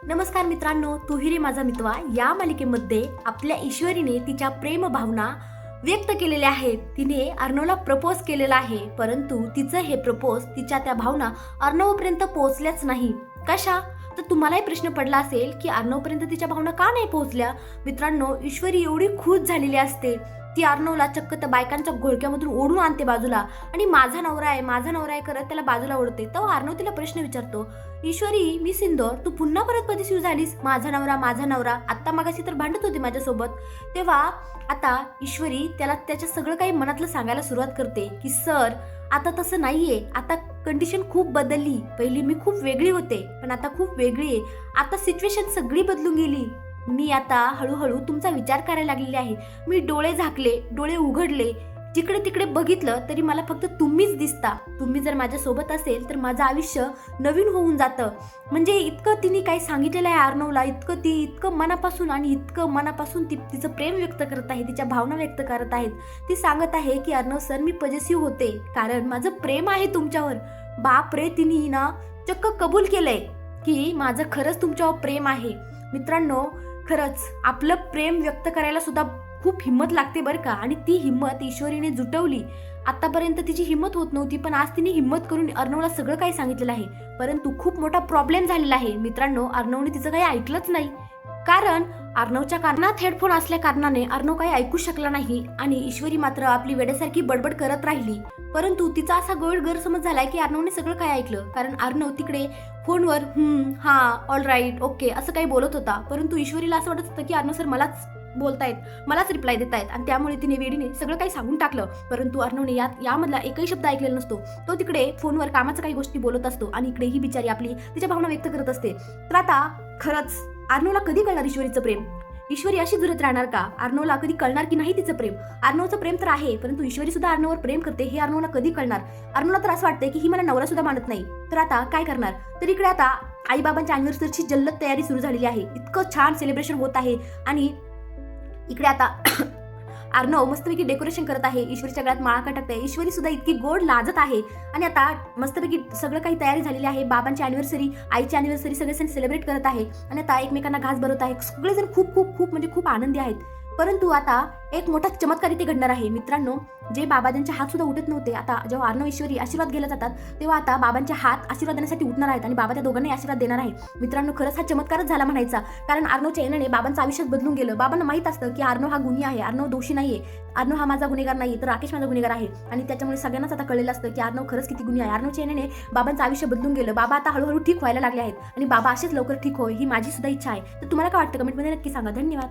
नमस्कार मित्रांनो, तूही रे माझा मित्र या मालिकेमध्ये आपल्या ईश्वरीने तिच्या प्रेम भावना व्यक्त केलेल्या आहेत. तिने अर्णवला प्रपोज केलेला आहे, परंतु तिचं हे प्रपोज तिच्या त्या भावना अर्णवपर्यंत पोहोचल्याच नाही. कशा? तर तुम्हालाही प्रश्न पडला असेल की अर्णवपर्यंत तिच्या भावना का नाही पोहोचल्या. मित्रांनो, ईश्वरी एवढी खुश झालेली असते, ती अर्णवला चक्क त्या बायकांच्या घोळक्यामधून ओढून आणते बाजूला आणि माझा नवरा आहे करत त्याला बाजूला ओढते. तेव्हा अर्णव तिला प्रश्न विचारतो, ईश्वरी मी सिंदूर, तू पुन्हा परत कधी शिव झालीस? माझा नवरा आत्ता मागाशी तर भांडत होती माझ्यासोबत. तेव्हा आता ईश्वरी त्याला त्याच्या सगळं काही मनातलं सांगायला सुरुवात करते की सर, आता तसं नाहीये, आता कंडिशन खूप बदलली. पहिली मी खूप वेगळी होते, पण आता खूप वेगळी आहे. आता सिच्युएशन सगळी बदलून गेली. मी आता हळूहळू तुमचा विचार करायला लागलेली आहे. मी डोळे झाकले, डोळे उघडले, जिकडे तिकडे बघितलं तरी मला फक्त तुम्हीच दिसता. तुम्ही जर माझ्या सोबत असेल तर माझं आयुष्य नवीन होऊन जातं. म्हणजे इतकं तिने काही सांगितलेलं आहे अर्णवला, इतकं मनापासून ती तिचं प्रेम व्यक्त करत आहे, तिच्या भावना व्यक्त करत आहेत. ती सांगत आहे की अर्णव सर, मी पॉझिटिव्ह होते कारण माझं प्रेम आहे तुमच्यावर. बाप रे, तिने ना चक्क कबूल केलंय की माझं खरंच तुमच्यावर प्रेम आहे. मित्रांनो, खरंच आपलं प्रेम व्यक्त करायला सुद्धा खूप हिंमत लागते बरं का. आणि ती हिंमत ईश्वरीने जुटवली. आतापर्यंत तिची हिंमत होत नव्हती, पण आज तिने हिंमत करून अर्णवला सगळं काही सांगितलेलं आहे. परंतु खूप मोठा प्रॉब्लेम झालेला आहे मित्रांनो. अर्णवने तिचं काही ऐकलंच नाही, कारण अर्णवच्या कानात हेडफोन असल्या कारणाने अर्णव काही ऐकू शकला नाही आणि ईश्वरी मात्र आपली वेड्यासारखी बडबड करत राहिली. परंतु तिचा असा गैरसमज झालाय की अर्णवने सगळं काय ऐकलं, कारण अर्णव तिकडे फोनवर हा ऑल राईट ओके असं काही बोलत होता. परंतु ईश्वरीला असं वाटत होतं की अर्णव सर मलाच बोलतायत, मलाच रिप्लाय देतायत, आणि त्यामुळे तिने वेडीने सगळं काही सांगून टाकलं. परंतु अर्णवने यामधला एकही शब्द ऐकलेला नसतो. तो तिकडे फोनवर कामाचं काही गोष्टी बोलत असतो आणि इकडे ही बिचारी आपली तिच्या भावना व्यक्त करत असते. तर आता खरंच अर्णवला कधी कळणार ईश्वरीचं प्रेम? ईश्वरी अशी झुरत राहणार का? अर्णवला कधी कळणार की नाही तिचं प्रेम? अर्णवचं प्रेम तर आहे, परंतु ईश्वरी सुद्धा अर्णववर प्रेम करते हे अर्णवला कधी कळणार? अर्णवला तर असं वाटतंय की ही मला नवरा सुद्धा मानत नाही. तर आता काय करणार? तर इकडे आता आईबाबांच्या अॅनिव्हर्सरीची जल्लोष तयारी सुरू झालेली आहे. इतकं छान सेलिब्रेशन होत आहे आणि इकडे आता अर्णव मस्तपैकी डेकोरेशन करत आहे. ईश्वरीच्या गळ्यात माळा टाकत आहे. ईश्वरी सुद्धा इतकी गोड लाजत आहे आणि आता मस्तपैकी सगळं काही तयारी झालेली आहे. बाबांची अॅनिव्हर्सरी, आईची अॅनिव्हर्सरी सगळे सेलिब्रेट करत आहे आणि आता एकमेकांना घास भरवत आहे. सगळेजण खूप म्हणजे खूप आनंदी आहेत. परंतु आता एक मोठा चमत्कार इथे घडणार आहे मित्रांनो. जे बाबांचे हात सुद्धा उठत नव्हते, आता जेव्हा अर्णव ईश्वरी आशीर्वाद घ्यायला जातात तेव्हा आता बाबांचे हात आशीर्वाद देण्यासाठी उठणार आहेत आणि बाबा त्या दोघांनाही आशीर्वाद देणार आहे. मित्रांनो, खरंच हा चमत्कारच झाला म्हणायचा, कारण अर्णवच्या येण्याने बाबांचं आयुष्यात बदलून गेलं. बाबांना माहित असतं की अर्णव हा गुन्हे आहे, अर्णव दोषी नाहीये, अर्णव हा माझा गुन्हेगार नाही, तर राकेश माझा गुन्हेगार आहे. आणि त्याच्यामुळे सगळ्यांनाच आता कळलेलं असतं की अर्णव खरंच किती गुन्हे आहे. अर्णवच्या येण्याने बाबांचं आयुष्य बदलून गेलं. बाबा आता हळूहळू ठीक व्हायला लागले आहेत आणि बाबा असेच लवकर ठीक होय ही माझी सुद्धा इच्छा आहे. तर तुम्हाला काय वाटतं? कमेंटमध्ये नक्की सांगा. धन्यवाद.